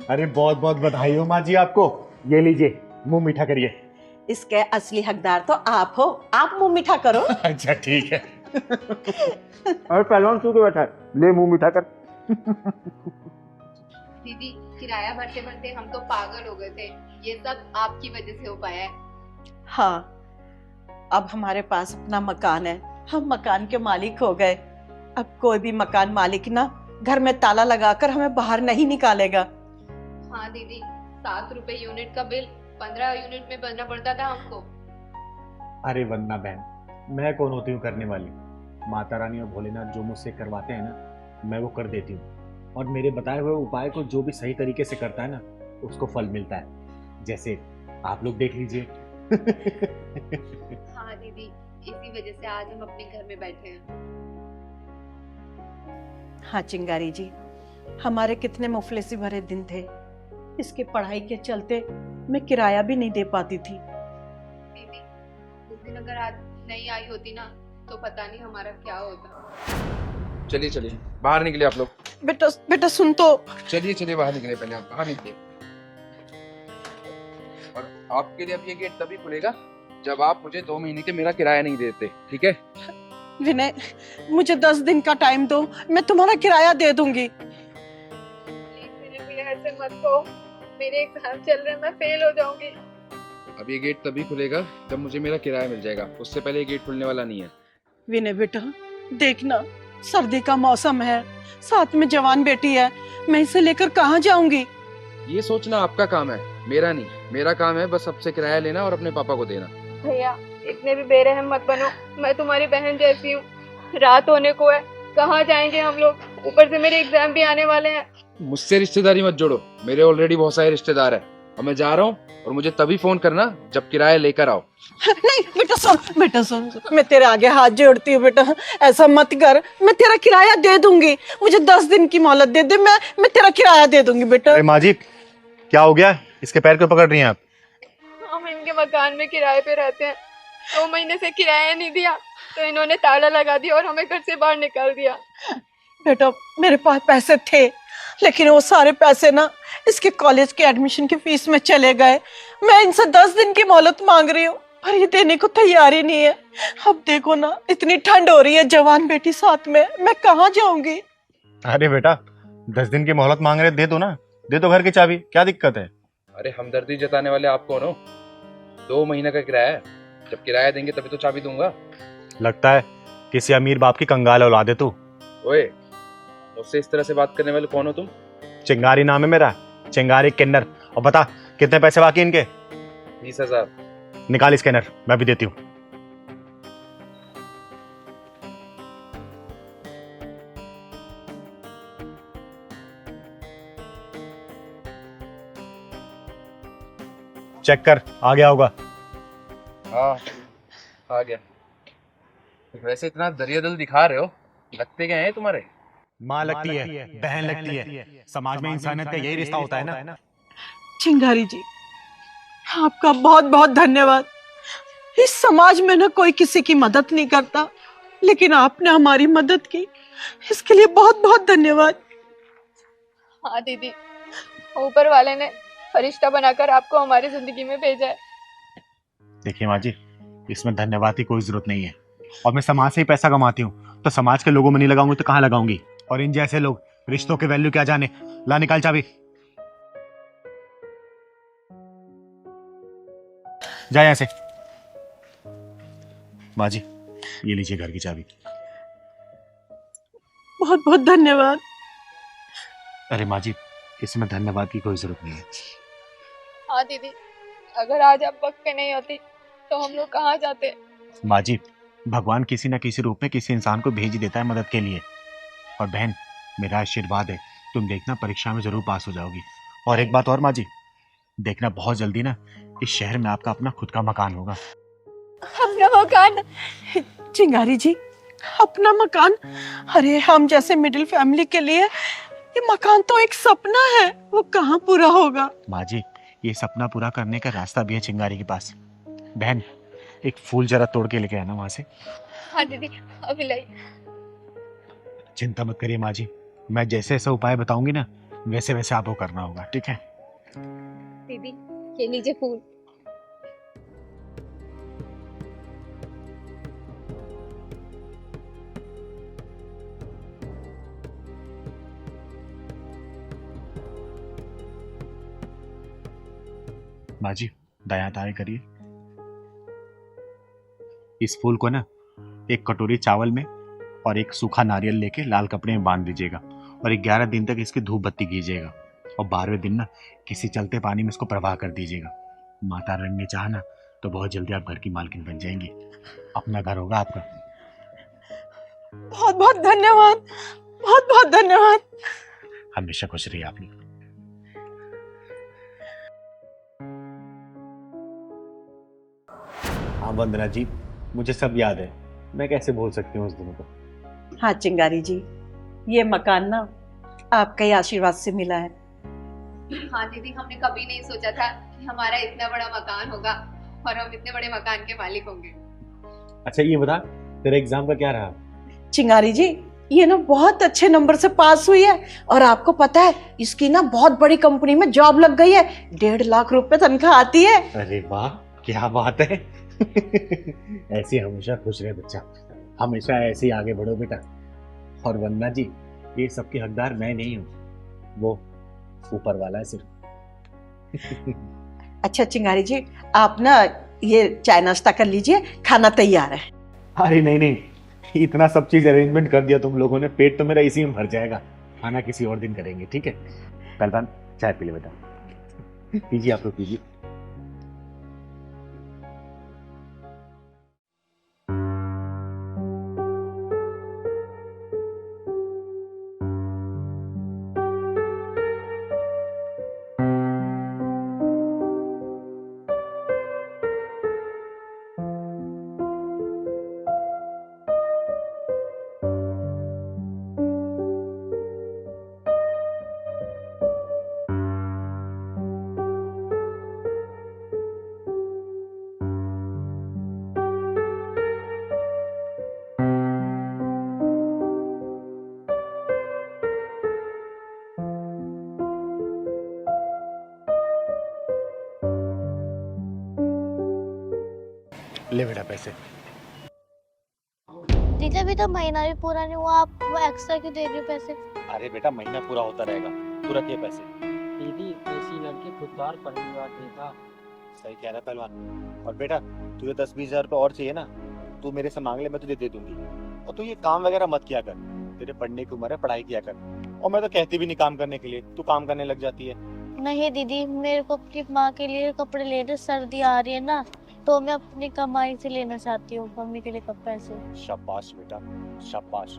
अरे बहुत बहुत बधाई हो माँ जी आपको। ये लीजिए, मुंह मीठा करिए। इसके असली हकदार तो आप हो, आप मुंह मीठा करो। अच्छा ठीक है। और पहलवान सो के बैठा है, ले मुंह मीठा कर। दीदी, किराया भरते भरते हम तो पागल हो गए थे। ये सब आपकी वजह से हो पाया है। हाँ, अब हमारे पास अपना मकान है, हम मकान के मालिक हो गए। अब कोई भी मकान मालिक ना घर में ताला लगाकर हमें बाहर नहीं निकालेगा। हाँ दीदी, 7 रुपए यूनिट का बिल 15 यूनिट में भरना पड़ता था हमको। अरे वंदना बहन, मैं कौन होती हूँ करने वाली। माता रानी और भोलेनाथ जो मुझसे करवाते हैं ना, मैं वो कर देती हूँ। और मेरे बताए हुए उपाय को जो भी सही तरीके से करता है ना, उसको फल मिलता है। जैसे आप लोग देख लीजिए। हाँ दीदी, इसी वजह से आज हम अपने घर में बैठे हैं। हाँ चिंगारी जी, हमारे कितने मुफलिसी भरे दिन थे। इसके पढ़ाई के चलते मैं किराया भी नहीं दे पाती थी। दीदी, उस दिन अगर आज नहीं आई होती ना, तो पता नहीं हमारा क्या होता। चलिए चलिए, बाहर निकले आप लोग। बेटा बेटा सुन तो। चलिए चलिए, बाहर निकले, पहले आप बाहर निकले। और आपके लिए अब ये गेट तभी खुलेगा जब आप मुझे 2 महीने के मेरा किराया नहीं देते, ठीक है? विनय, मुझे 10 दिन का टाइम दो, मैं तुम्हारा किराया दे दूंगी। प्लीज मेरे भैया ऐसे मत कहो, मेरे एग्जाम चल रहे हैं, मैं फेल हो जाऊंगी। अब ये गेट तभी खुलेगा जब मुझे मेरा किराया मिल जाएगा, उससे पहले ये गेट खुलने वाला नहीं है। विनय बेटा, देखना सर्दी का मौसम है, साथ में जवान बेटी है, मैं इसे लेकर कहाँ जाऊंगी? ये सोचना आपका काम है, मेरा नहीं। मेरा काम है बस सबसे किराया लेना और अपने पापा को देना। भैया, इतने भी बेरहम मत बनो, मैं तुम्हारी बहन जैसी हूँ। रात होने को है, कहाँ जाएंगे हम लोग? ऊपर से मेरे एग्जाम भी आने वाले हैं। मुझसे रिश्तेदारी मत जोड़ो, मेरे ऑलरेडी बहुत सारे रिश्तेदार हैं। और मैं जा रहा हूँ, और मुझे तभी फोन करना जब किराया लेकर आओ। नहीं बेटा सुन, मैं तेरे आगे हाथ जोड़ती हूँ बेटा, ऐसा मत कर। मैं तेरा किराया दे दूंगी, मुझे 10 दिन की मोहलत दे दे, मैं तेरा किराया दे दूंगी बेटा। अरे माँ जी, क्या हो गया? इसके पैर क्यों पकड़ रही हैं आप? हम इनके मकान में किराए पे रहते हैं, 2 महीने से किराया नहीं दिया, तो इन्होंने ताला लगा दिया और हमें घर से बाहर निकाल दिया। बेटा मेरे पास पैसे थे, लेकिन वो सारे पैसे ना इसके कॉलेज के एडमिशन की फीस में चले गए। मैं इनसे 10 दिन की मोहलत मांग रही हूँ, पर ये देने को तैयार ही नहीं है। अब देखो ना, इतनी ठंड हो रही है, जवान बेटी साथ में, मैं कहाँ जाऊंगी? अरे बेटा, 10 दिन की मोहलत मांग रहे, दे दो ना, दे दो घर की चाबी, क्या दिक्कत है? अरे हमदर्दी जताने वाले आप कौन हो? 2 महीने का किराया है, जब किराया देंगे तभी तो चाबी दूंगा। लगता है किसी अमीर बाप की कंगाल औलाद है तू। ओए, मुझसे इस तरह से बात करने वाले कौन हो तुम? चिंगारी नाम है मेरा, चिंगारी किन्नर। और बता, कितने पैसे बाकी इनके? 20,000। निकाल स्कैनर, मैं भी देती हूँ। चेक कर, आ गया होगा। हाँ, आ गया। वैसे इतना दरिया दिल दिखा रहे हो, लगते क्या है तुम्हारे? माँ लगती है, बहन लगती है, समाज में इंसानियत का यही रिश्ता होता है ना। चिंगारी जी, आपका बहुत बहुत धन्यवाद। इस समाज में ना कोई किसी की मदद नहीं करता, लेकिन आपने हमारी मदद की, इसके लिए बहुत बहुत धन्यवाद। हाँ दीदी, ऊपर वाले ने फरिश्ता बनाकर आपको हमारी जिंदगी में भेजा है। देखिए माँ जी, इसमें धन्यवाद की कोई जरूरत नहीं है। और मैं समाज से ही पैसा कमाती हूँ, तो समाज के लोगों में नहीं लगाऊंगी तो कहाँ लगाऊंगी? और इन जैसे लोग रिश्तों के वैल्यू क्या जाने। ला निकाल चाबी, जा यहाँ से। माँ जी, ये लीजिए घर की चाबी। बहुत बहुत धन्यवाद। अरे माँ जी, इसमें धन्यवाद की कोई जरूरत नहीं है। हाँ दीदी, अगर आज आप वक्त पे नहीं होती तो हम लोग कहाँ जाते? माँ जी, भगवान किसी न किसी रूप में किसी इंसान को भेज ही देता है मदद के लिए। और बहन, मेरा आशीर्वाद है, तुम देखना परीक्षा में जरूर पास हो जाओगी। और एक बात और माँ जी, देखना बहुत जल्दी ना इस शहर में आपका अपना खुद का मकान होगा। अपना मकान? चिंगारी जी, अपना मकान? अरे हम जैसे मिडिल फैमिली के लिए ये मकान तो एक सपना है, वो कहाँ पूरा होगा? माँ जी, ये सपना पूरा करने का रास्ता भी है चिंगारी के पास। बहन, एक फूल जरा तोड़ के लेके आना वहां से। हाँ दीदी, अभी लाई। चिंता मत करिए माँ जी, मैं जैसे ऐसा उपाय बताऊंगी ना वैसे वैसे आपको करना होगा, ठीक है? दीदी ये लीजिए फूल। बाजी दया ताय करिए। इस फूल को ना एक कटोरी चावल में और एक सूखा नारियल लेके लाल कपड़े में बांध दीजिएगा और 11 दिन तक इसकी धूप बत्ती कीजिएगा और 12वें दिन ना किसी चलते पानी में इसको प्रवाह कर दीजिएगा। माता रानी ने चाहा ना तो बहुत जल्दी आप घर की मालकिन बन जाएंगी, अपना घर होगा आपका। बहुत बहुत धन्यवाद, बहुत बहुत धन्यवाद। हमेशा खुश रहिए आप लोग। हाँ वंदना जी, मुझे सब याद है, मैं कैसे भूल सकती हूँ उस दिन को। हाँ चिंगारी जी, ये मकान ना आपके ही आशीर्वाद से मिला है। हाँ दीदी, हमने कभी नहीं सोचा था कि हमारा इतना बड़ा मकान होगा और हम इतने बड़े मकान के मालिक होंगे। अच्छा ये बता, तेरे एग्जाम का क्या रहा? चिंगारी जी, ये ना बहुत अच्छे नंबर से पास हुई है और आपको पता है इसकी ना बहुत बड़ी कंपनी में जॉब लग गई है, 1.5 लाख रुपए तनख्वाह आती है। अरे वाह, क्या बात है। ऐसे हमेशा खुश रहे बच्चा, हमेशा ऐसे ही आगे बढ़ो बेटा। और वंदना जी, ये सबके हकदार मैं नहीं हूँ, वो ऊपर वाला है सिर्फ। अच्छा चिंगारी जी, आप ना ये चाय नाश्ता कर लीजिए, खाना तैयार है। अरे नहीं नहीं, इतना सब चीज अरेंजमेंट कर दिया तुम लोगों ने, पेट तो मेरा इसी में भर जाएगा। खाना किसी और दिन करेंगे, ठीक है? पहलवान चाय पी ले बेटा। पीजिए, आप लोग पीजिए। ले बेटा पैसे। दीदी अभी तो महीना भी पूरा नहीं हुआ, आप वो एक्स्ट्रा क्यों दे रही हो पैसे? अरे बेटा महीना पूरा होता रहेगा, पूरा के पैसे। दीदी ऐसी लड़की खुददार परिवार नहीं था। सही कह रहा है पहलवान। और बेटा तुझे 10-20 हजार रुपये और चाहिए ना, तू मेरे से मांग ले, मैं तुझे दे दूंगी। और तू ये काम वगैरह मत किया कर, तेरे पढ़ने की उम्र है, पढ़ाई किया कर। और मैं तो कहती भी नहीं काम करने के लिए, तू काम करने लग जाती है। नहीं दीदी, मेरे को अपनी माँ के लिए कपड़े लेने, सर्दी आ रही है ना, तो मैं अपनी कमाई से लेना चाहती हूँ मम्मी के लिए पैसे। शाबाश बेटा शाबाश,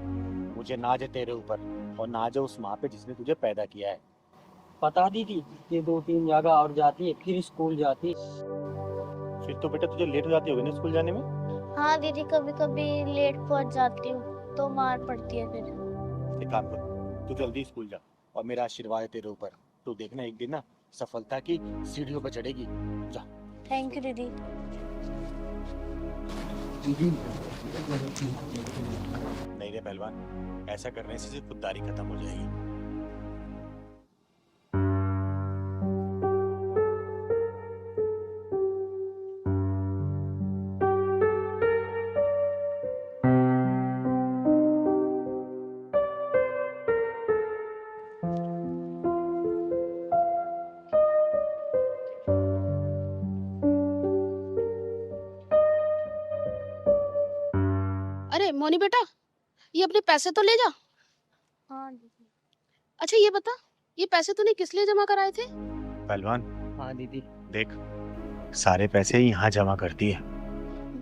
मुझे नाज है तेरे ऊपर और नाज है उस माँ पे जिसने तुझे पैदा किया है। पता दीदी, ये 2-3 जगह और जाती है फिर स्कूल जाती। फिर तो बेटा तुझे लेट हो जाती होगी ना स्कूल जाने में? हाँ दीदी, कभी कभी लेट पहुँच जाती हूँ तो मार पड़ती है फिर। एक काम कर, तू जल्दी स्कूल जा और मेरा आशीर्वाद है तेरे ऊपर। तू देखना एक दिन ना सफलता की सीढ़ियों पर चढ़ेगी। जा। थैंक यू दीदी। नहीं रे पहलवान, ऐसा करने से सिर्फ खुददारी खत्म हो जाएगी। अरे मोनी बेटा, ये अपने पैसे तो ले जा। हाँ दीदी। अच्छा ये बता, ये पैसे तूने किस लिए जमा कराए थे? पहलवान हाँ दीदी। देख, सारे पैसे यहाँ जमा करती है।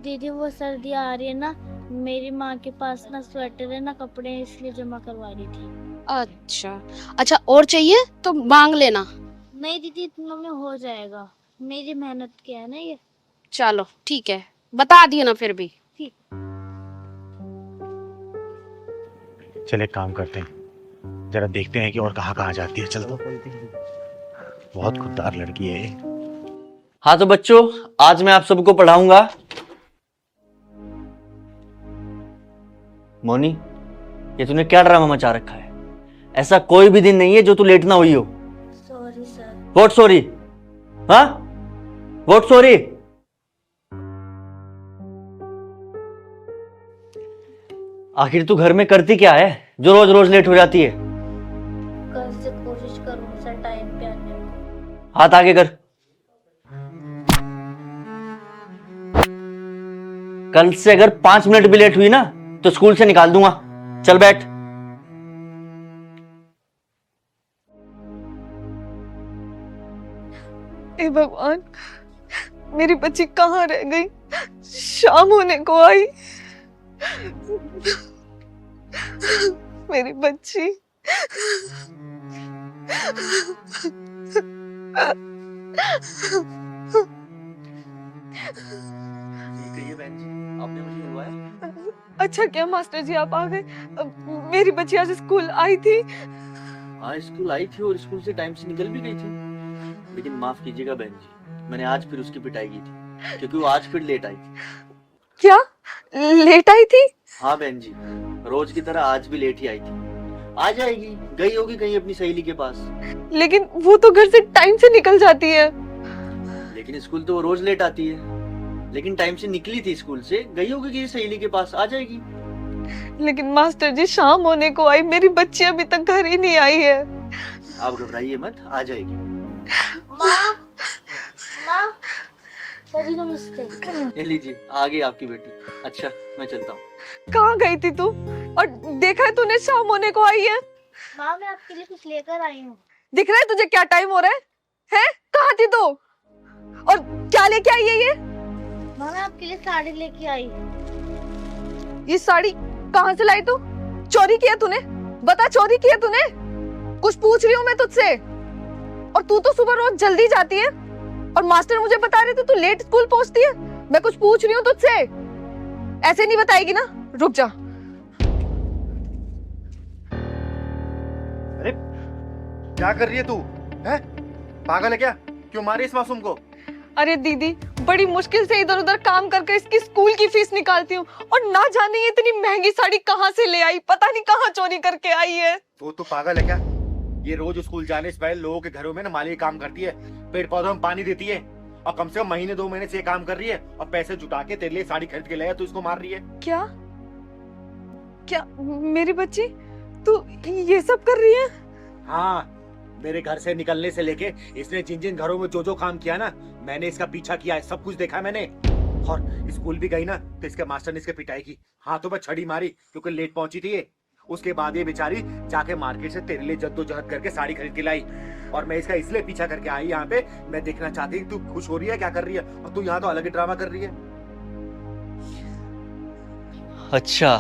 दीदी वो सर्दी आ रही है ना, मेरी माँ के पास ना स्वेटर है ना कपड़े हैं, इसलिए जमा करवा रही थी। अच्छा अच्छा, और चाहिए तो मांग लेना। नहीं दीदी, इतना में हो जाएगा, मेरी मेहनत क्या है ना ये। चलो ठीक है, बता दियो ना फिर भी। चल एक काम करते हैं, जरा देखते हैं कि और कहाँ कहाँ जाती है। चल तो, बहुत खुददार लड़की है ये। हाँ तो बच्चों, आज मैं आप सबको पढ़ाऊंगा। मोनी, ये तूने क्या ड्रामा मचा रखा है? ऐसा कोई भी दिन नहीं है जो तू लेट ना हुई हो। Sorry sir. What sorry? हाँ, व्हाट सॉरी? आखिर तू घर में करती क्या है जो रोज रोज लेट हो जाती है? कल से कोशिश करूंगी सर टाइम पे आने की। हाथ आगे कर। कल से अगर 5 मिनट भी लेट हुई ना तो स्कूल से निकाल दूंगा। चल बैठ। हे भगवान, मेरी बच्ची कहाँ रह गई? शाम होने को आई। मेरी बच्ची। आपने मुझे बुलवाया? अच्छा क्या मास्टर जी आप आ गए? मेरी बच्ची आज स्कूल आई थी। हाँ, स्कूल आई थी और स्कूल से टाइम से निकल भी गई थी। लेकिन माफ कीजिएगा बहन जी, मैंने आज फिर उसकी पिटाई की थी क्योंकि वो आज फिर लेट आई थी। क्या लेट आई थी? हाँ बहन जी, रोज की तरह आज भी लेट ही आई थी। आ जाएगी, गई होगी कहीं अपनी सहेली के पास। लेकिन वो तो घर से टाइम से निकल जाती है। लेकिन स्कूल तो वो रोज लेट आती है। लेकिन टाइम से निकली थी स्कूल से, गई होगी किसी सहेली के पास, आ जाएगी। लेकिन मास्टर जी शाम होने को आई, मेरी बच्ची अभी तक घर ही नहीं आई है। आप घबराइए मत, आ जाएगी। माँ माँ सर नमस्ते। ये लीजिए, आ गई आपकी बेटी। अच्छा, मैं चलता हूँ। कहाँ गई थी तू? और देखा है तूने शाम होने को आई है? माँ मैं आपके लिए कुछ लेकर आई हूँ। दिख रहा है तुझे क्या टाइम हो रहा है? हैं? कहाँ थी तू? और क्या लेके आई है ये? माँ मैं आपके लिए साड़ी लेके आई। ये साड़ी कहाँ से लाई तू? चोरी किया तूने? बता, चोरी किया तूने? कुछ पूछ रही हूँ मैं तुझसे। और तू तो सुबह रोज जल्दी जाती है और मास्टर मुझे बता रहे थे तू लेट स्कूल पहुंचती है। मैं कुछ पूछ रही हूँ तुझसे, ऐसे नहीं बताएगी ना? रुक जा। अरे क्या कर रही है तू? हैं? पागल है क्या? क्यों मारे इस मासूम को? अरे दीदी, बड़ी मुश्किल से इधर उधर काम करके इसकी स्कूल की फीस निकालती हूँ और ना जाने ये इतनी महंगी साड़ी कहाँ से ले आई, पता नहीं कहाँ चोरी करके आई है। तो पागल है क्या? ये रोज स्कूल जाने से पहले लोगों के घरों में ना माली काम करती है, पेड़ पौधों में पानी देती है और कम से कम महीने 2 महीने से ये काम कर रही है और पैसे जुटा के तेरे लिए साड़ी खरीद के लाया, तो इसको मार रही है। क्या क्या मेरी बच्ची तू ये सब कर रही है? हाँ, मेरे घर से निकलने से लेके इसने जिन जिन घरों में जो जो काम किया ना, मैंने इसका पीछा किया है, सब कुछ देखा मैंने। और स्कूल भी गई ना तो इसके मास्टर ने इसके पिटाई की, हाथों पर छड़ी मारी क्योंकि लेट पहुंची थी ये। उसके बाद ये बेचारी जाके मार्केट से तेरे लिए जद्दोजहद करके साड़ी खरीद के लाई और मैं इसका इसलिए पीछा करके आई यहाँ पे। मैं देखना चाहती तू खुश हो रही है, क्या कर रही है, और तू यहाँ तो अलग ही ड्रामा कर रही है। अच्छा,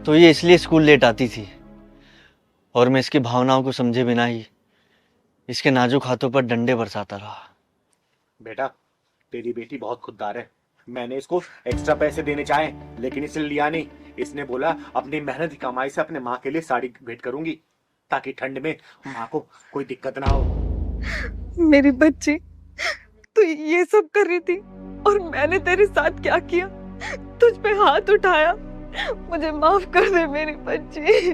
तो ये इसलिए स्कूल लेट आती थी और मैं इसकी भावनाओं को समझे बिना ही इसके नाजुक हाथों पर डंडे बरसाता रहा। बेटा, तेरी बेटी बहुत खुददार है। मैंने इसको एक्स्ट्रा पैसे देने चाहे लेकिन इसने लिया नहीं। इसने बोला अपनी मेहनत की कमाई से अपने माँ के लिए साड़ी भेंट करूंगी ताकि ठंड में माँ को कोई दिक्कत ना हो। मेरी बच्ची, तू ये सब कर रही थी और मैंने तेरे साथ क्या किया? तुझ पे हाथ उठाया। मुझे माफ कर दे मेरी बच्ची।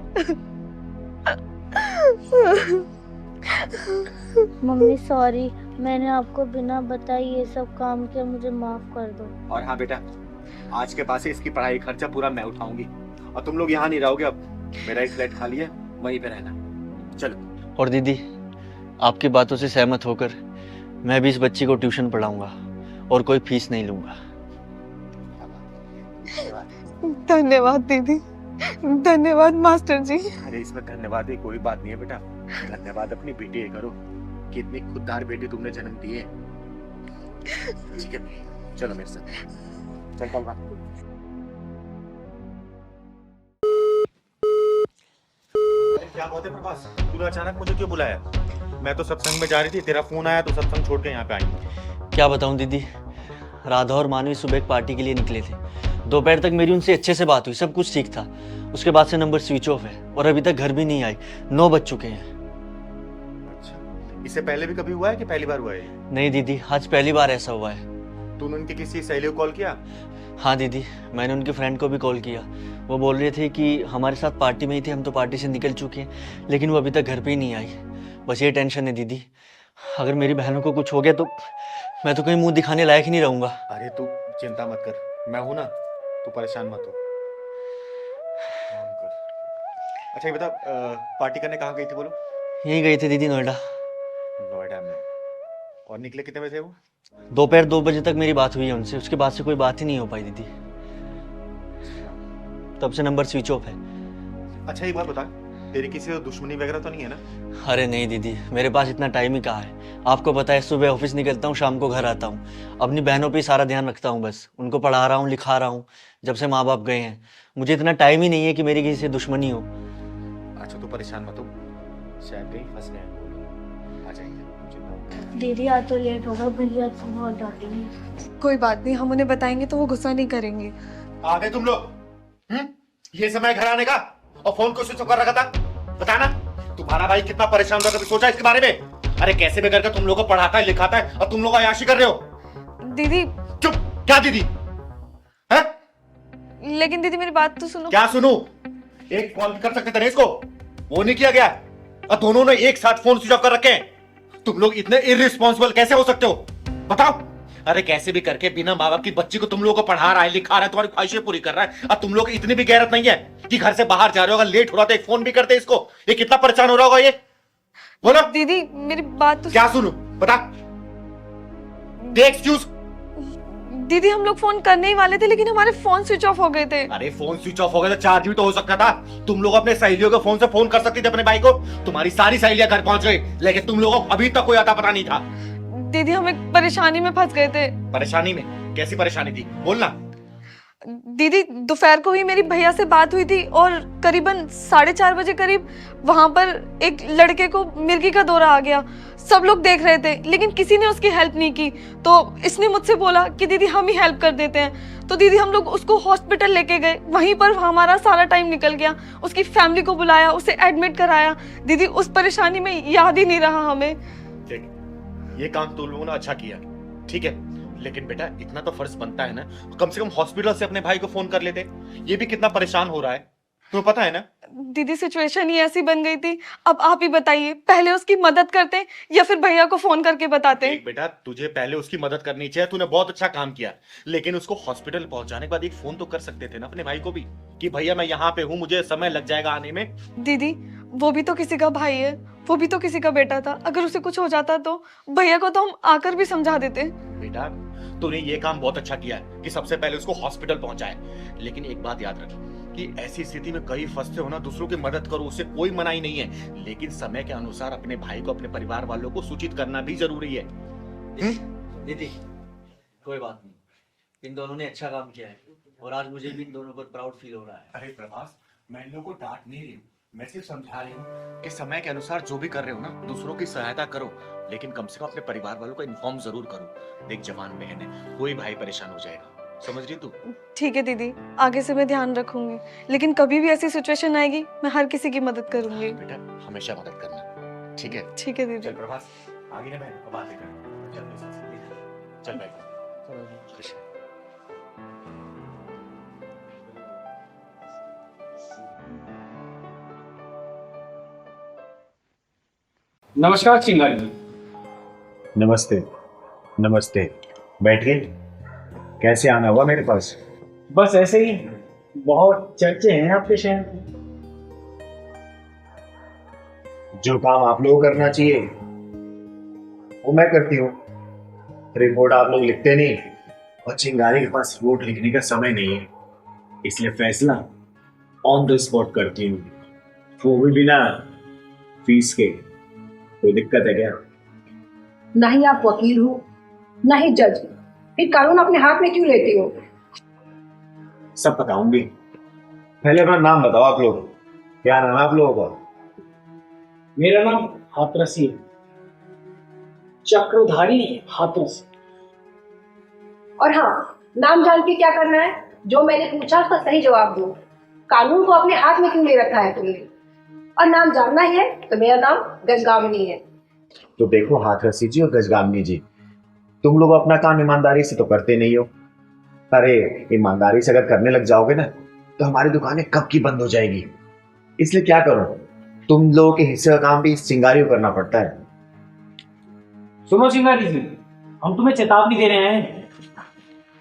मम्मी सॉरी, मैंने आपको बिना बताए ये सब काम किया, मुझे माफ कर दो। और हाँ बेटा, आज के बाद से इसकी पढ़ाई खर्चा पूरा मैं उठाऊंगी और तुम लोग यहाँ नहीं रहोगे। अब मेरा एक फ्लैट खाली है, वहीं पे रहना। चलो। और दीदी, आपकी बातों से सहमत होकर मैं भी इस बच्ची को ट्यूशन पढ़ाऊंगा और कोई फीस नहीं लूंगा। धन्यवाद दीदी, धन्यवाद मास्टर जी। अरे इसमें धन्यवाद की कोई बात नहीं है बेटा। धन्यवाद अपनी बेटी है करो कि इतनी खुददार बेटी तुमने जन्म दी है। ठीक है, चलो मेरे साथ। चल कल बात। क्या बात है प्रभास, तूने अचानक मुझे क्यों बुलाया? मैं तो सत्संग में जा रही थी, तेरा फोन आया तो सत्संग छोड़ के यहाँ पे आई। क्या बताऊं दीदी, राधा और मानवी सुबह एक पार्टी के लिए निकले थे। दोपहर तक मेरी उनसे अच्छे से बात हुई, सब कुछ ठीक था। उसके बाद से नंबर स्विच ऑफ है और अभी तक घर भी नहीं आई। 9 बज चुके हैं। अच्छा, इससे पहले भी कभी हुआ है कि पहली बार हुआ है? नहीं दीदी, आज पहली बार ऐसा हुआ है। तूने उनकी किसी सहेली को कॉल किया? हाँ दीदी, मैंने उनके फ्रेंड को भी कॉल किया। वो बोल रहे थे कि हमारे साथ पार्टी में ही थे, हम तो पार्टी से निकल चुके हैं, लेकिन वो अभी तक घर पे ही नहीं आई। बस ये टेंशन है दीदी, अगर मेरी बहनों को कुछ हो गया तो मैं तो कहीं मुंह दिखाने लायक ही नहीं रहूँगा। अरे तू चिंता मत कर, मैं हूं ना, तू परेशान मत हो। काम कर। अच्छा ये बता, पार्टी करने कहाँ गई थी बोलो? यहीं गए थे दीदी, नोएडा। नोएडा में? और निकले कितने बजे थे वो? दोपहर 2 बजे तक मेरी बात हुई है उनसे, उसके बाद से कोई बात ही नहीं हो पाई दीदी। तब से नंबर स्विच ऑफ है। अच्छा एक बात बता, तेरी किसी से दुश्मनी वगैरह तो नहीं है ना? अरे नहीं दीदी, मेरे पास इतना टाइम ही कहाँ है। आपको पता है, सुबह ऑफिस निकलता हूँ, शाम को घर आता हूँ। अपनी बहनों पे ही सारा ध्यान रखता हूँ, बस उनको पढ़ा रहा हूँ, लिखा रहा हूँ, जब से माँ बाप गए हैं। मुझे इतना टाइम ही नहीं है कि मेरी किसी से दुश्मनी हो। अच्छा तू परेशान मत हो, शायद कहीं फंस गए हैं। आ जाएंगे, चिंता मत कर। दीदी आज तो लेट होगा, भैया तो बहुत डांटेंगे। कोई बात नहीं, हम उन्हें बताएंगे तो वो गुस्सा नहीं करेंगे। आ गए तुम लोग? ये समय घर आने का, और फोन को स्विच ऑफ कर रखा था। बताना तुम्हारा भाई कितना परेशान होगा, कभी सोचा इसके बारे में? अरे कैसे भी करके तुम लोगों को पढ़ाता है लिखाता है, और तुम लोग अयाशी कर रहे हो। दीदी चुप। क्या दीदी है? लेकिन दीदी मेरी बात तो सुनो। क्या सुनूं? एक कॉल कर सकते थे इसको, वो नहीं किया गया, और दोनों ने एक साथ फोन स्विच ऑफ कर रखे हैं। तुम लोग इतने इररिस्पॉन्सिबल कैसे हो सकते हो, बताओ? अरे कैसे भी करके बिना माँ बाप की बच्ची को तुम लोगों को पढ़ा रहा है, लिखा रहा है, तुम्हारी ख्वाहिशें पूरी कर रहा है, और तुम लोग इतनी भी गैरत नहीं है कि घर से बाहर जा रहे हो, अगर लेट हो रहा तो एक फोन भी करते इसको। ये कितना परेशान हो रहा होगा ये, बोलो। दीदी मेरी बात तो क्या सुनूं, बता। दे एक्सक्यूज। दीदी हम लोग फोन करने ही वाले थे, लेकिन हमारे फोन स्विच ऑफ हो गए थे। अरे फोन स्विच ऑफ हो गया तो चार्ज भी तो हो सकता था। तुम लोग अपने सहेलियों के फोन से फोन कर सकते थे अपने भाई को। तुम्हारी सारी सहेलियां घर पहुंच गई, लेकिन तुम लोगों को अभी तक कोई अता पता नहीं था। दीदी हम एक परेशानी में फंस गए थे। परेशानी में? कैसी परेशानी थी, बोलना। दीदी दोपहर को ही मेरी भैया से बात हुई थी, और करीबन 4:30 बजे करीब वहां पर एक लड़के को मिर्गी का दौरा आ गया। सब लोग देख रहे थे, लेकिन किसी ने उसकी हेल्प नहीं की। तो इसने मुझसे बोला कि दीदी हम ही हेल्प कर देते हैं। तो दीदी हम लोग उसको हॉस्पिटल लेके गए, वहीं पर हमारा सारा टाइम निकल गया। उसकी फैमिली को बुलाया, उसे एडमिट कराया। दीदी उस परेशानी में याद ही नहीं रहा हमें। ठीक, ये काम तुम लोगों ने अच्छा किया, ठीक है, लेकिन बेटा इतना तो फर्ज बनता है ना, कम से कम हॉस्पिटल से अपने भाई को फोन कर लेते। ये भी कितना परेशान हो रहा है, तुम्हें पता है ना? दीदी सिचुएशन ही ऐसी बन गई थी। अब आप ही बताइए, पहले उसकी मदद करते या फिर भैया को फोन करके बताते? देख बेटा, तुझे पहले उसकी मदद करनी चाहिए, तूने बहुत अच्छा काम किया, लेकिन उसको हॉस्पिटल पहुंचाने के बाद एक फोन तो कर सकते थे ना अपने भाई को भी, कि भैया मैं यहाँ पे हूँ, मुझे समय लग जाएगा आने में। दीदी वो भी तो किसी का भाई है, वो भी तो किसी का बेटा था। अगर उसे कुछ हो जाता तो भैया को तो हम आकर भी समझा देते। बेटा तूने ये काम बहुत अच्छा किया है कि सबसे पहले उसको हॉस्पिटल पहुंचाए, लेकिन एक बात याद रख कि ऐसी स्थिति में कई फंसते हो ना, दूसरों की मदद करो, उससे कोई मनाही नहीं है, लेकिन समय के अनुसार अपने भाई को, अपने परिवार वालों को सूचित करना भी जरूरी है। दीदी कोई बात नहीं, इन दोनों ने अच्छा काम किया है, और आज मुझे भी इन दोनों पर प्राउड फील हो रहा है। अरे प्रभास, मैं इन लोगों को डांट नहीं रही हूँ, मैं सिर्फ समझा रही हूँ कि समय के अनुसार जो भी कर रहे हो ना, दूसरों की सहायता करो, लेकिन कम से कम अपने परिवार वालों को इन्फॉर्म जरूर करो। देख जवान बहन है, कोई भाई परेशान हो जाएगा, समझ रही तू? ठीक है दीदी, आगे से मैं ध्यान रखूंगी, लेकिन कभी भी ऐसी सिचुएशन आएगी मैं हर किसी की मदद करूंगी। बेटा हमेशा मदद करना, ठीक है? ठीक है दीदी। चल प्रभास, आगे ना बहन, बातें कर, चल मेरे साथ, चल बैठ। नमस्कार चिंगारी जी। नमस्ते। नमस्ते, बैठिए। कैसे आना हुआ मेरे पास? बस ऐसे ही, बहुत चर्चे हैं आपके शहर में। जो काम आप लोगों को करना चाहिए वो मैं करती हूँ। रिपोर्ट आप लोग लिखते नहीं, और चिंगारी के पास रिपोर्ट लिखने का समय नहीं है, इसलिए फैसला ऑन द स्पॉट करती हूँ, वो भी बिना फीस के। कोई दिक्कत है क्या? ना ही आप वकील हो, ना ही जज, फिर कानून अपने हाथ में क्यों लेती हो? सब बताऊंगी, पहले अपना नाम बताओ आप लोग। क्या नाम है आप लोगों का? मेरा नाम हाथरसी है, चक्रधारी नहीं है, हाथरसी। और हाँ, नाम जान के क्या करना है? जो मैंने पूछा उसका सही जवाब दो। कानून को अपने हाथ में क्यों ले रखा है तुमने? और नाम जानना ही है तो मेरा नाम गजगामिनी है। तो देखो हाथरसी जी और गजगामिनी जी, तुम लोग अपना काम ईमानदारी से तो करते नहीं हो। अरे ईमानदारी से अगर करने लग जाओगे ना तो हमारी दुकानें कब की बंद हो जाएगी। इसलिए क्या करो, तुम लोगों के हिस्से का काम भी इस चिंगारी को करना पड़ता है। सुनो चिंगारी जी, हम तुम्हें चेतावनी दे रहे हैं,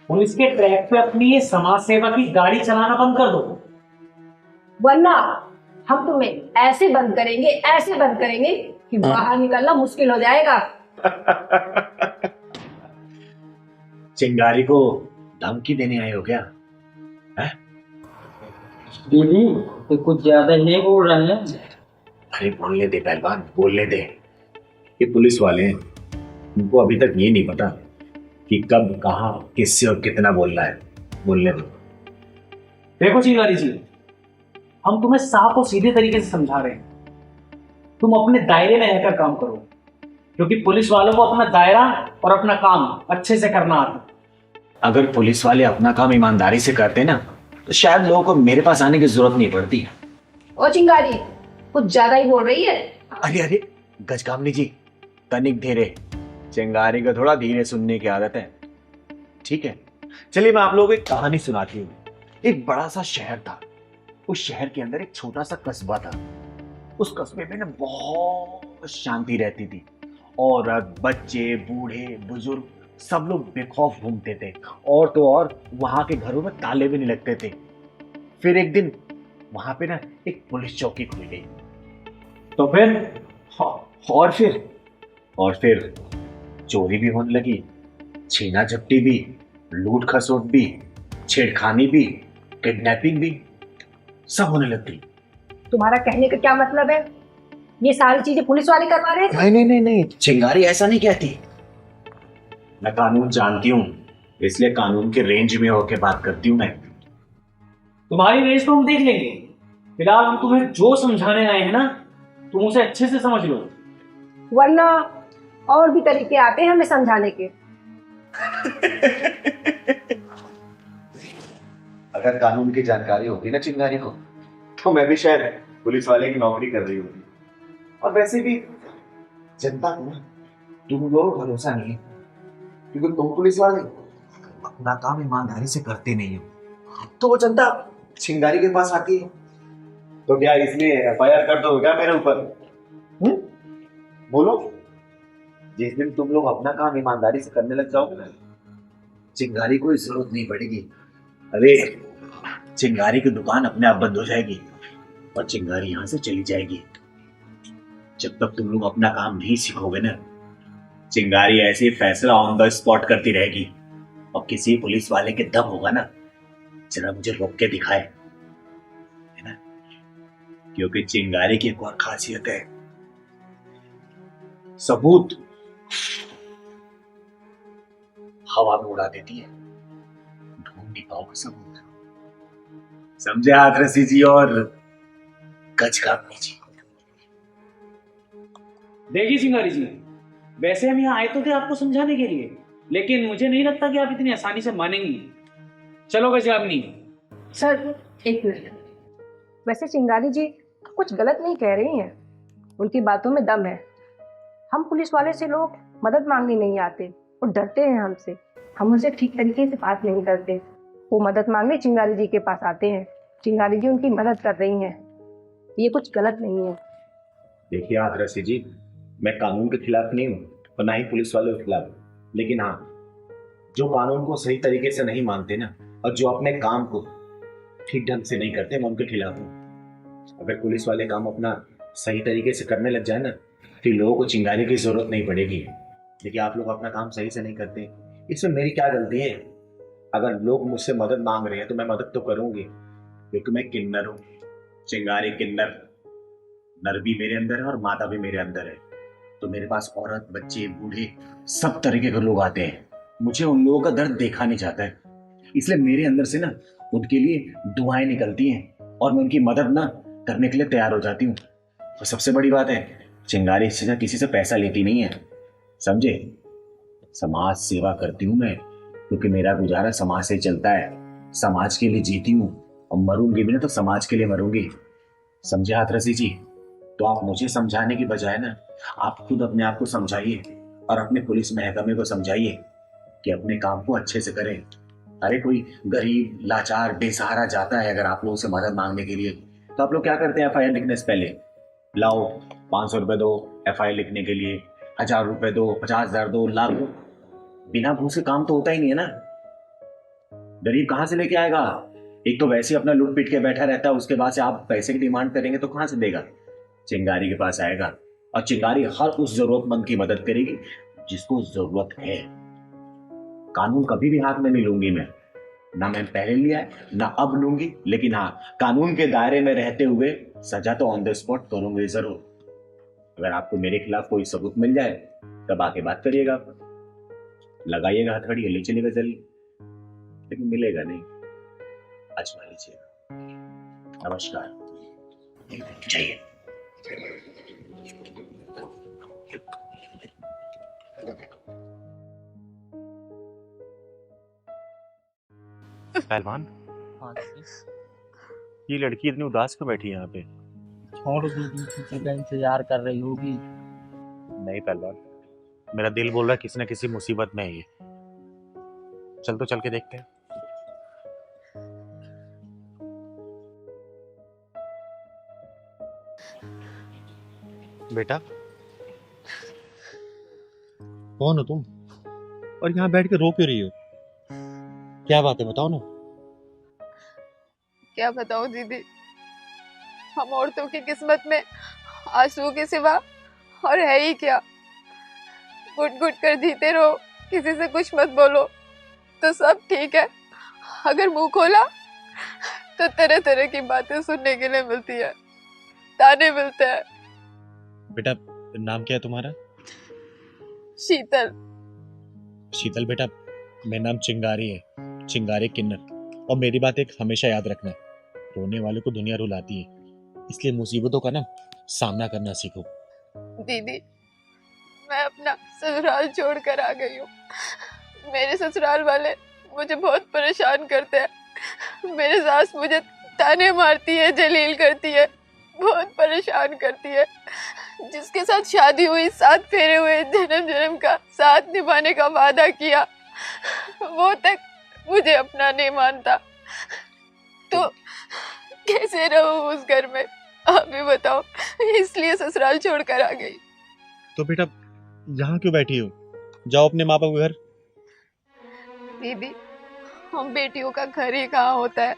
पुलिस के ट्रैक पे अपनी ये समाज सेवा की गाड़ी चलाना बंद कर दो, वरना हम तुम्हें ऐसे बंद करेंगे कि बाहर निकलना मुश्किल हो जाएगा। चिंगारी को धमकी देने आए हो क्या? दीदी तो कुछ ज्यादा ही बोल रहे हैं। अरे बोलने दे पहलवान, बोलने दे। ये पुलिस वाले हैं, उनको अभी तक ये नहीं पता कि कब कहाँ किससे और कितना बोलना है। बोलने दो। देखो चिंगारी जी, हम तुम्हें साफ और सीधे तरीके से समझा रहे हैं, तुम अपने दायरे में रहकर काम करो, क्योंकि पुलिस वालों को अपना दायरा और अपना काम अच्छे से करना आता है। अगर पुलिस वाले अपना काम ईमानदारी से करते ना तो शायद लोगों को मेरे पास आने की जरूरत नहीं पड़ती। ओ चिंगारी, कुछ ज्यादा ही बोल रही है। अरे अरे गजकामनी जी, तनिक धीरे, चिंगारी को थोड़ा धीरे सुनने की आदत है, ठीक है। चलिए मैं आप लोगों को एक कहानी सुनाती हूँ। एक बड़ा सा शहर था, उस शहर के अंदर एक छोटा सा कस्बा था। उस कस्बे में ना बहुत शांति रहती थी। औरत, बच्चे, बूढ़े, बुजुर्ग सब लोग बेखौफ घूमते थे, और तो और वहां के घरों में ताले भी नहीं लगते थे। फिर एक दिन वहां पे ना एक पुलिस चौकी खुल गई। तो फिर और फिर चोरी भी होने लगी, छीना झपटी भी, लूट खसोट भी, छेड़खानी भी, किडनैपिंग भी, सब होने लगती। तुम्हारा कहने का क्या मतलब है? ये सारी चीजें पुलिस वाले करवा रहे थे? नहीं, चिंगारी ऐसा नहीं कहती। मैं कानून जानती हूँ, इसलिए कानून के रेंज में होकर बात करती हूँ मैं। तुम्हारी रेस तो हम देख लेंगे, फिलहाल हम तुम्हें जो समझाने आए हैं ना, तुम उसे अच्छे से समझ लो, वरना और भी तरीके आते हैं हमें समझाने के। अगर कानून की जानकारी होती ना चिंगारी को, तो मैं भी शायद पुलिस वाले की नौकरी कर रही होती। और वैसे भी जनता को ना तुम लोगों को भरोसा नहीं है, क्योंकि तुम पुलिस वाले अपना काम ईमानदारी से करते नहीं हो, तो वो जनता चिंगारी के पास आती है। तो क्या इसलिए FIR कर दो क्या मेरे ऊपर? बोलो, जिस दिन तुम लोग अपना काम ईमानदारी से करने लग जाओगे ना, चिंगारी को जरूरत नहीं पड़ेगी। अरे चिंगारी की दुकान अपने आप बंद हो जाएगी और चिंगारी यहां से चली जाएगी। जब तक तुम लोग अपना काम नहीं सीखोगे ना, चिंगारी ऐसे फैसला ऑन द स्पॉट करती रहेगी। और किसी पुलिस वाले के दम होगा ना, जरा मुझे रोक के दिखाए, है ना? क्योंकि चिंगारी की एक और खासियत है, सबूत हवा में उड़ा देती है, ढूंढ नहीं पाओगे सबूत। समझे हाथरसी जी और गजकामनी जी? देखिए चिंगारी जी, वैसे हम यहाँ आए तो थे आपको समझाने के लिए, लेकिन मुझे नहीं लगता कि आप इतनी आसानी से मानेंगी। चलो गजकामनी। सर एक मिनट, वैसे चिंगारी जी कुछ गलत नहीं कह रही हैं, उनकी बातों में दम है। हम पुलिस वाले से लोग मदद मांगने नहीं आते, वो डरते हैं हमसे, हम उनसे ठीक तरीके से बात नहीं करते। वो मदद मांगने चिंगारी जी के पास आते हैं, चिंगारी जी उनकी मदद कर रही हैं, ये कुछ गलत नहीं है। देखिए हाथरसी जी, मैं कानून के खिलाफ नहीं हूँ और ना ही पुलिस वालों के खिलाफ, लेकिन हाँ, जो कानून को सही तरीके से नहीं मानते ना, और जो अपने काम को ठीक ढंग से नहीं करते, मैं उनके खिलाफ हूँ। अगर पुलिस वाले काम अपना सही तरीके से करने लग जाए ना, फिर लोगों को चिंगारी की जरूरत नहीं पड़ेगी। देखिए आप लोग अपना काम सही से नहीं करते, इसमें मेरी क्या गलती है? अगर लोग मुझसे मदद मांग रहे हैं तो मैं मदद तो करूंगी, क्योंकि मैं किन्नर हूँ, चिंगारी किन्नर। नर भी मेरे अंदर है और मादा भी मेरे अंदर है, तो मेरे पास औरत, बच्चे, बूढ़े सब तरीके के लोग आते हैं। मुझे उन लोगों का दर्द देखा नहीं जाता है, इसलिए मेरे अंदर से ना उनके लिए दुआएं निकलती हैं और मैं उनकी मदद ना करने के लिए तैयार हो जाती हूँ। तो सबसे बड़ी बात है, चिंगारी इससे किसी से पैसा लेती नहीं है, समझे? समाज सेवा करती हूँ मैं, क्योंकि मेरा गुजारा समाज से चलता है, समाज के लिए जीती हूँ और मरूंगी भी ना तो समाज के लिए मरूंगी, समझे हाथरसी जी? तो आप मुझे समझाने की बजाय ना आप खुद अपने आप को समझाइए और अपने पुलिस महकमे को समझाइए कि अपने काम को अच्छे से करें, अरे कोई गरीब लाचार बेसहारा जाता है अगर आप लोगों से मदद मांगने के लिए, तो आप लोग क्या करते हैं? एफआईआर लिखने से पहले लाओ 500 रुपए दो एफआईआर लिखने के लिए, 1000 रुपए दो, 50,000 दो, लाख दो। बिना घूस के काम तो होता ही नहीं है ना। गरीब कहाँ से लेके आएगा? एक तो वैसे ही अपना लूट पीट के बैठा रहता है, उसके बाद से आप पैसे की डिमांड करेंगे तो कहाँ से देगा? चिंगारी के पास आएगा और चिंगारी हर उस जरूरतमंद की मदद करेगी जिसको जरूरत है। कानून कभी भी हाथ में नहीं लूंगी मैं, ना मैं पहले लिया है ना अब लूंगी, लेकिन हाँ कानून के दायरे में रहते हुए सजा तो ऑन द स्पॉट करूंगी जरूर। अगर आपको मेरे खिलाफ कोई सबूत मिल जाए तब आके बात करिएगा, लगाइएगा हथकड़ी, ले चलेगा जल्दी, लेकिन मिलेगा नहीं। आजमा लीजिएगा। नमस्कार। जाइए। पहलवान, ये लड़की इतनी उदास क्यों बैठी है यहाँ पे? छोड़ दीदी, किसी का इंतजार कर रही होगी। नहीं पहलवान, मेरा दिल बोल रहा है किसी न किसी मुसीबत में है ये। चल तो चल के देखते हैं। बेटा, कौन हो तुम और यहाँ बैठ के रो क्यों रही हो? क्या बात है, बताओ ना। क्या बताऊं दीदी, हम औरतों की किस्मत में आंसू के सिवा और है ही क्या। घुट घुट कर जीते रहो, किसी से कुछ मत बोलो तो सब ठीक है, अगर मुंह खोला तो तरह तरह की बातें सुनने के लिए मिलती है, ताने मिलते हैं। बेटा, नाम क्या है तुम्हारा? शीतल। शीतल बेटा, मेरा नाम चिंगारी है, चिंगारी किन्नर। और मेरी बात एक हमेशा याद रखना, रोने वालों को दुनिया रुलाती है, इसलिए मुसीबतों का ना सामना करना सीखो। दीदी, मैं अपना ससुराल छोड़कर आ गई हूँ। मेरे ससुराल वाले मुझे बहुत परेशान करते हैं। मेरे सास मुझे ताने मारती है, जलील करती है, बहुत परेशान करती है। जिसके साथ शादी हुई, 7 फेरे हुए, जन्म जन्म का साथ निभाने का वादा किया, वो तक मुझे अपना नहीं मानता। तो कैसे रहूं उस घर में, आप भी बताओ। इसलिए ससुराल छोड़कर आ गई। तो बेटा यहाँ क्यों बैठी हो? जाओ अपने माँ बाप के घर। दीदी, हम बेटियों का घर ही कहाँ होता है।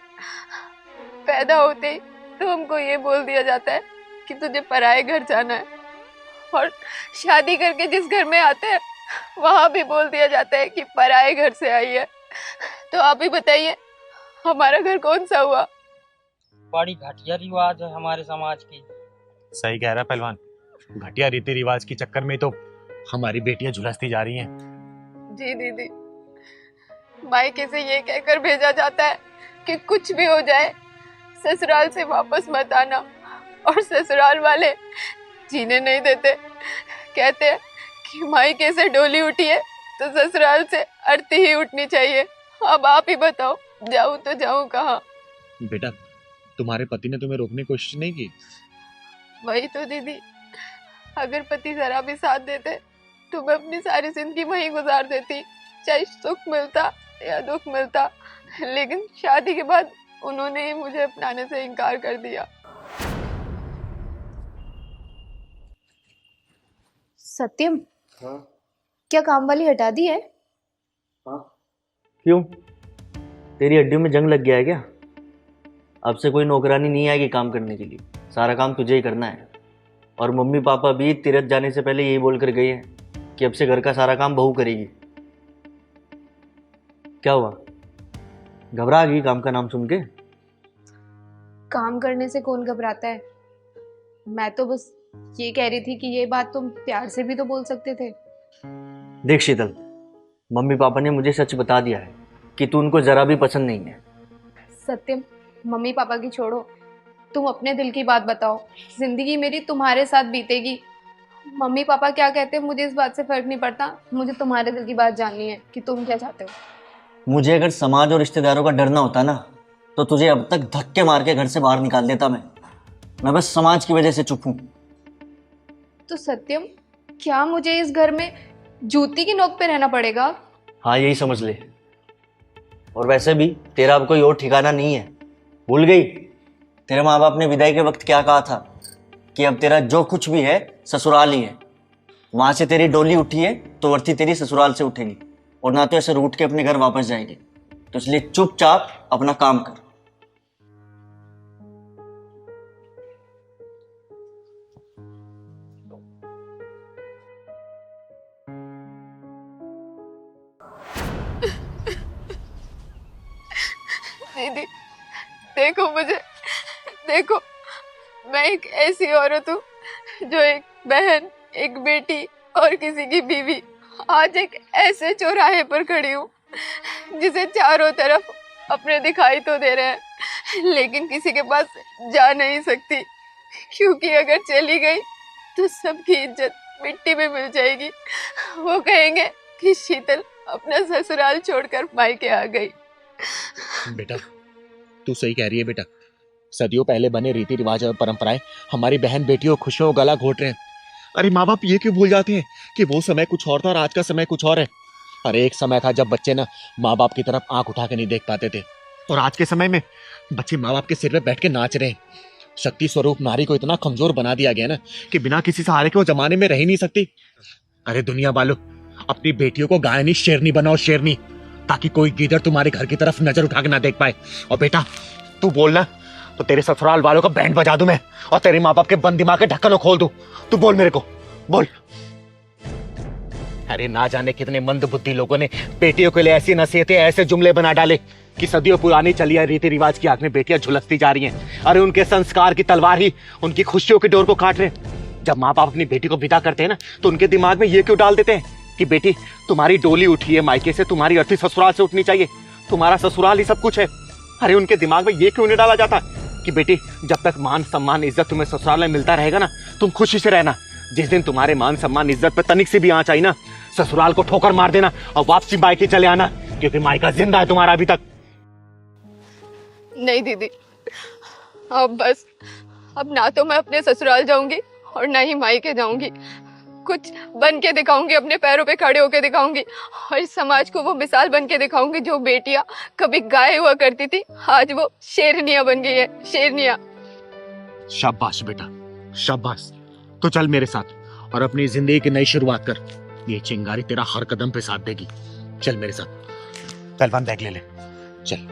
पैदा होते ही तो हमको ये बोल दिया जाता है कि तुझे पराये घर जाना है, और शादी करके जिस घर में आते हैं वहां भी बोल दिया जाता है कि पराये घर से आई है। तो आप ही बताइए, हमारा घर कौन सा हुआ? बड़ी घटिया रिवाज है हमारे समाज की। सही कह रहा है पहलवान, घटिया रीति रिवाज के चक्कर में तो हमारी बेटियां झुलसती जा रही हैं। जी दीदी, मायके से ये कहकर भेजा जाता है कि कुछ भी हो जाए ससुराल से वापस मत आना, और ससुराल वाले जीने नहीं देते। कहते हैं कि मायके से डोली उठी है तो ससुराल से अर्थी ही उठनी चाहिए। अब आप ही बताओ, जाऊं तो जाऊं कहाँ? बेटा, तुम्हारे पति ने तुम्हें रोकने की कोशिश नहीं की? वही तो दीदी, अगर पति जरा भी साथ देते तो मैं अपनी सारी जिंदगी वहीं गुजार देती, चाहे सुख मिलता या दुख मिलता। लेकिन शादी के बाद उन्होंने ही मुझे अपनाने से इनकार कर दिया। सत्यम, क्या काम वाली हटा दी है? क्यों, तेरी हड्डियों में जंग लग गया है क्या? अब से कोई नौकरानी नहीं आएगी काम करने के लिए, सारा काम तुझे ही करना है। और मम्मी पापा भी तीरथ जाने से पहले यही बोल कर गए हैं कि अब से घर का सारा काम बहू करेगी। क्या हुआ, घबरा गई काम का नाम सुन के? काम करने से कौन घबराता है? मैं तो बस ये कह रही थी कि ये बात तुम प्यार से भी तो बोल सकते थे। देख शीतल, मम्मी पापा ने मुझे सच बता दिया है कि तू उनको जरा भी पसंद नहीं है। सत्यम, मम्मी पापा की छोड़ो, तुम अपने दिल की बात बताओ। जिंदगी मेरी तुम्हारे साथ बीतेगी। मम्मी पापा क्या कहते हैं मुझे इस बात से फर्क नहीं पड़ता, मुझे तुम्हारे दिल की बात जाननी है कि तुम क्या चाहते हो। मुझे अगर समाज और रिश्तेदारों का डर ना होता ना तो तुझे अब तक धक्के मार के घर से बाहर निकाल देता। मैं बस समाज की वजह से चुप हूँ। तो सत्यम, क्या मुझे इस घर में जूती की नोक पे रहना पड़ेगा? हाँ, यही समझ ले। और वैसे भी तेरा अब कोई और ठिकाना नहीं है, भूल गई? तेरे माँ बाप ने विदाई के वक्त क्या कहा था कि अब तेरा जो कुछ भी है ससुराल ही है। वहां से तेरी डोली उठी है तो अर्थी तेरी ससुराल से उठेगी, और ना तो ऐसे रूठ के अपने घर वापस जाएगी। तो इसलिए चुपचाप अपना काम कर। दीदी देखो मुझे, देखो मैं एक ऐसी औरत हूँ जो एक बहन, एक बेटी और किसी की बीवी, आज एक ऐसे चौराहे पर खड़ी हूँ जिसे चारों तरफ अपने दिखाई तो दे रहे हैं, लेकिन किसी के पास जा नहीं सकती, क्योंकि अगर चली गई तो सबकी इज्जत मिट्टी में मिल जाएगी। वो कहेंगे कि शीतल अपना ससुराल छोड़कर मायके आ गई। बेटा तू सही कह रही है बेटा, सदियों पहले बने रीति रिवाज और परंपराएं हमारी बहन बेटियों खुशियों को गला घोट रहे हैं। अरे माँ बाप ये क्यों भूल जाते हैं कि वो समय कुछ और था और आज का समय कुछ और है। अरे एक समय था जब बच्चे ना माँ बाप की तरफ आंख उठा के नहीं देख पाते थे, और आज के समय में बच्चे माँ बाप के सिर पे बैठ के नाच रहे हैं। शक्ति स्वरूप नारी को इतना कमजोर बना दिया गया ना कि बिना किसी सहारे के वो जमाने में रह ही नहीं सकती। अरे दुनिया वालों, अपनी बेटियों को गाय नहीं शेरनी बनाओ, शेरनी, ताकि कोई गीदड़ तुम्हारे घर की तरफ नजर उठा के ना देख पाए। और बेटा तू बोलना तो तेरे ससुराल वालों का बैंड बजा दूं मैं, और तेरे माँ बाप के बंद दिमाग के ढक्कन खोल दूं। तू बोल मेरे को, बोल। अरे ना जाने कितने मंद बुद्धि लोगों ने बेटियों के लिए ऐसी नसीहतें, ऐसे जुमले बना डाले कि सदियों पुरानी चली आई रीति रिवाज की आग में बेटियां झुलसती जा रही हैं। अरे उनके संस्कार की तलवार ही उनकी खुशियों की डोर को काट रहे हैं। जब माँ बाप अपनी बेटी को विदा करते हैं ना, तो उनके दिमाग में ये क्यों डाल देते हैं कि बेटी तुम्हारी डोली उठी है मायके से, तुम्हारी अर्थी ससुराल से उठनी चाहिए, तुम्हारा ससुराल ही सब कुछ है। अरे उनके दिमाग में ये क्यों नहीं डाला जाता कि बेटी जब तक मान सम्मान इज्जत तुम्हें ससुराल में मिलता रहेगा ना, तुम खुशी से रहना। जिस दिन तुम्हारे मान सम्मान इज्जत पे तनिक से भी आंच आई ना, ससुराल को ठोकर मार देना और वापसी मायके चले आना, क्योंकि मायका जिंदा है तुम्हारा अभी तक। नहीं दीदी, अब बस, अब ना तो मैं अपने ससुराल जाऊंगी और ना ही मायके जाऊंगी। कुछ बन के दिखाऊंगी, अपने पैरों पे खड़े होके दिखाऊंगी, और इस समाज को वो मिसाल बन के दिखाऊंगी। जो बेटियां कभी गाय हुआ करती थी, आज वो शेरनियां बन गई है, शेरनियां। शाबाश बेटा, शाबाश। तो चल मेरे साथ और अपनी जिंदगी की नई शुरुआत कर। ये चिंगारी तेरा हर कदम पे साथ देगी। चल मेरे साथ, पहलवान बैग ले ले, चल।